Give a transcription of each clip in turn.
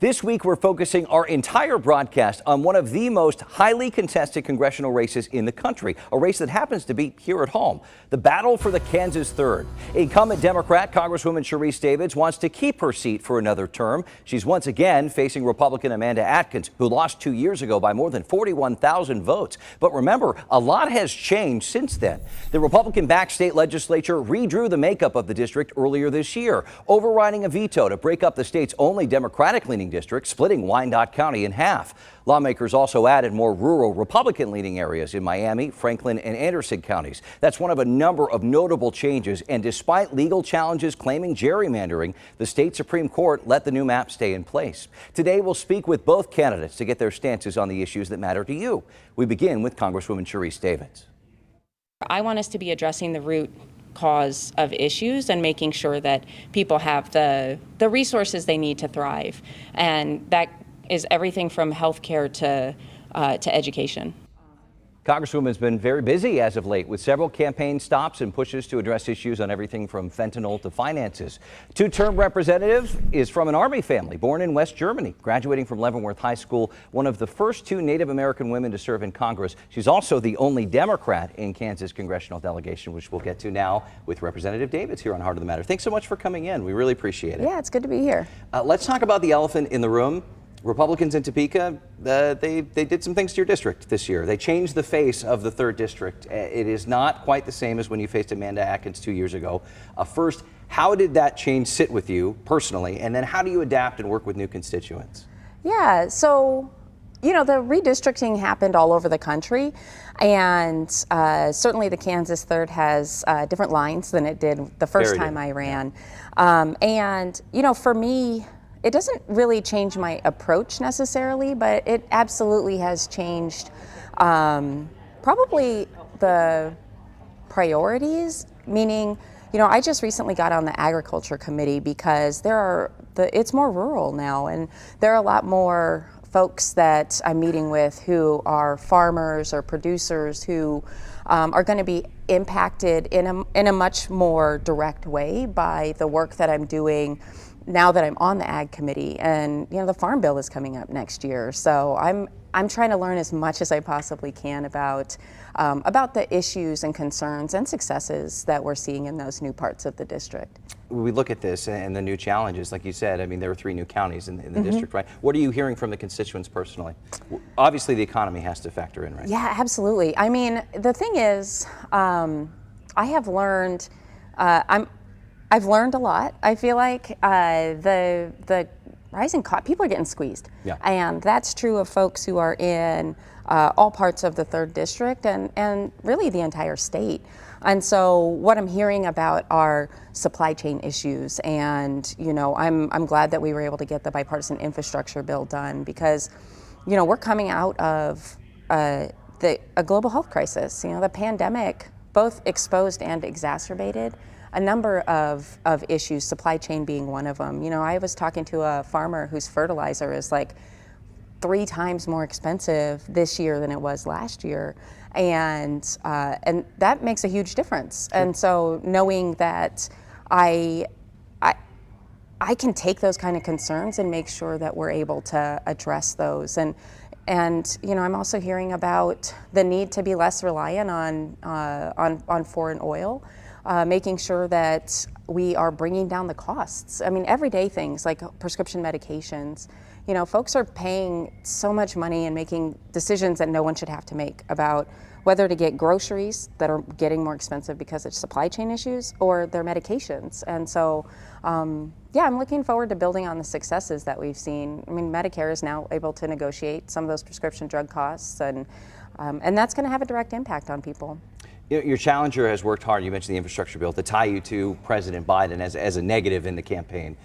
This week, we're focusing our entire broadcast on one of the most highly contested congressional races in the country, a race that happens to be here at home. The battle for the Kansas 3rd. Incumbent Democrat Congresswoman Sharice Davids wants to keep her seat for another term. She's once again facing Republican Amanda Atkins, who lost 2 years ago by more than 41,000 votes. But remember, a lot has changed since then. The Republican-backed state legislature redrew the makeup of the district earlier this year, overriding a veto to break up the state's only Democratic-leaning district, splitting Wyandotte County in half. Lawmakers also added more rural Republican-leaning areas in Miami, Franklin, and Anderson counties. That's one of a number of notable changes, and despite legal challenges claiming gerrymandering, the state Supreme Court let the new map stay in place. Today, we'll speak with both candidates to get their stances on the issues that matter to you. We begin with Congresswoman Sharice Davids. I want us to be addressing the root cause of issues and making sure that people have the resources they need to thrive. And that is everything from healthcare to education. Congresswoman's been very busy as of late with several campaign stops and pushes to address issues on everything from fentanyl to finances. Two-term representative is from an Army family born in West Germany, graduating from Leavenworth High School, one of the first 2 Native American women to serve in Congress. She's also the only Democrat in Kansas congressional delegation, which we'll get to now with Representative Davids here on Heart of the Matter. Thanks so much for coming in. We really appreciate it. Yeah, it's good to be here. Let's talk about the elephant in the room. Republicans in Topeka, they did some things to your district this year. They changed the face of the 3rd district. It is not quite the same as when you faced Amanda Atkins 2 years ago. First, how did that change sit with you personally? And then how do you adapt and work with new constituents? Yeah, so, you know, the redistricting happened all over the country. And certainly the Kansas 3rd has different lines than it did the first time I ran. And, you know, for me, it doesn't really change my approach necessarily, but it absolutely has changed probably the priorities, meaning, you know, I just recently got on the agriculture committee because it's more rural now, and there are a lot more folks that I'm meeting with who are farmers or producers who are going to be impacted in a much more direct way by the work that I'm doing now that I'm on the Ag Committee. And you know, the Farm Bill is coming up next year, so I'm trying to learn as much as I possibly can about the issues and concerns and successes that we're seeing in those new parts of the district. We look at this and the new challenges, like you said. I mean, there are 3 new counties in the district, right? What are you hearing from the constituents personally? Obviously, the economy has to factor in, right? Yeah, absolutely. I mean, the thing is, I have learned. I've learned a lot. I feel like the rising cost, people are getting squeezed. Yeah. And that's true of folks who are in all parts of the 3rd district and really the entire state. And so what I'm hearing about are supply chain issues. And, you know, I'm glad that we were able to get the bipartisan infrastructure bill done because, you know, we're coming out of a global health crisis. You know, the pandemic both exposed and exacerbated a number of issues, supply chain being one of them. You know, I was talking to a farmer whose fertilizer is like 3 times more expensive this year than it was last year, and that makes a huge difference. Sure. And so knowing that I can take those kind of concerns and make sure that we're able to address those. And you know, I'm also hearing about the need to be less reliant on foreign oil. Making sure that we are bringing down the costs. I mean, everyday things like prescription medications. You know, folks are paying so much money and making decisions that no one should have to make about whether to get groceries that are getting more expensive because of supply chain issues or their medications. And so, yeah, I'm looking forward to building on the successes that we've seen. I mean, Medicare is now able to negotiate some of those prescription drug costs, and that's going to have a direct impact on people. Your challenger has worked hard, you mentioned the infrastructure bill, to tie you to President Biden as a negative in the campaign.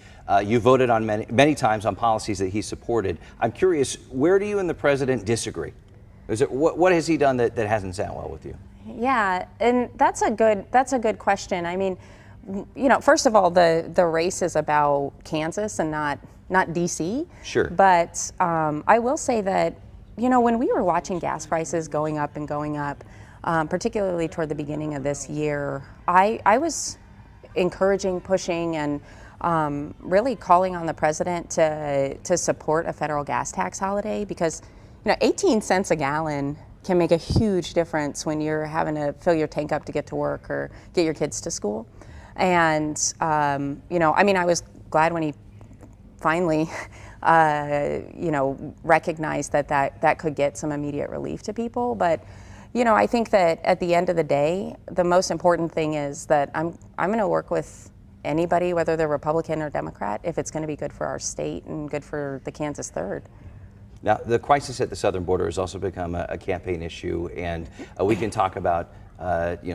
You voted on many times on policies that he supported. I'm curious, where do you and the president disagree? What has he done that hasn't sat well with you? Yeah, and that's a good question. I mean, you know, first of all, the race is about Kansas and not DC. Sure. But I will say that, you know, when we were watching gas prices going up and going up, particularly toward the beginning of this year, I was encouraging, pushing, and really calling on the president to support a federal gas tax holiday, because 18 cents a gallon can make a huge difference when you're having to fill your tank up to get to work or get your kids to school. And I was glad when he finally recognized that could get some immediate relief to people. But I think that at the end of the day, the most important thing is that I'm going to work with anybody, whether they're Republican or Democrat, if it's going to be good for our state and good for the Kansas Third. Now, the crisis at the southern border has also become a campaign issue, and we can talk about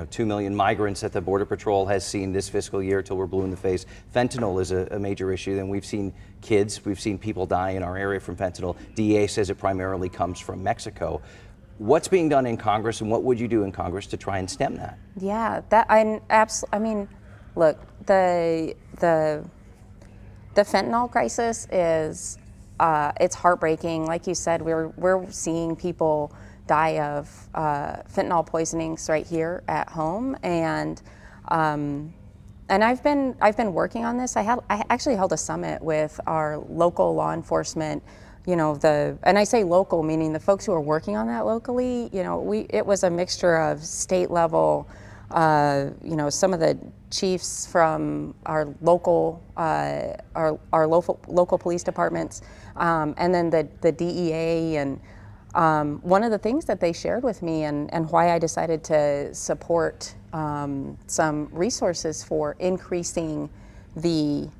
2 million migrants that the Border Patrol has seen this fiscal year till we're blue in the face. Fentanyl is a major issue. Then we've seen we've seen people die in our area from fentanyl. DEA says it primarily comes from Mexico. What's being done in Congress, and what would you do in Congress to try and stem that? Yeah, look, the fentanyl crisis is it's heartbreaking. Like you said, we're seeing people die of fentanyl poisonings right here at home, and I've been working on this. I actually held a summit with our local law enforcement. And I say local, meaning the folks who are working on that locally. It was a mixture of state level, some of the chiefs from our local police departments, and then the DEA. And one of the things that they shared with me, and why I decided to support some resources for increasing the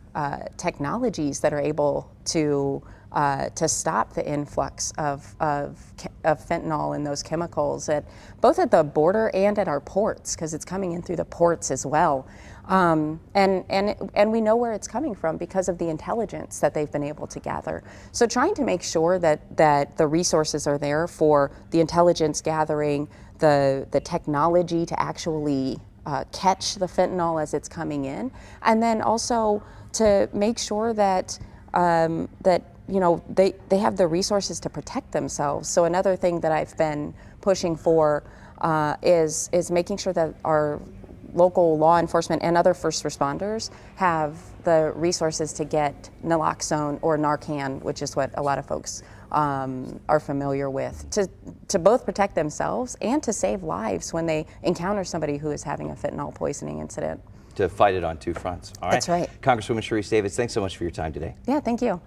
technologies that are able to stop the influx of fentanyl and those chemicals both at the border and at our ports, because it's coming in through the ports as well. And we know where it's coming from because of the intelligence that they've been able to gather. So trying to make sure that the resources are there for the intelligence gathering, the technology to actually catch the fentanyl as it's coming in, and then also to make sure that they have the resources to protect themselves. So another thing that I've been pushing for is making sure that our local law enforcement and other first responders have the resources to get naloxone or Narcan, which is what a lot of folks are familiar with, to both protect themselves and to save lives when they encounter somebody who is having a fentanyl poisoning incident. To fight it on two fronts. All right. That's right. Congresswoman Sharice Davids, thanks so much for your time today. Yeah, thank you.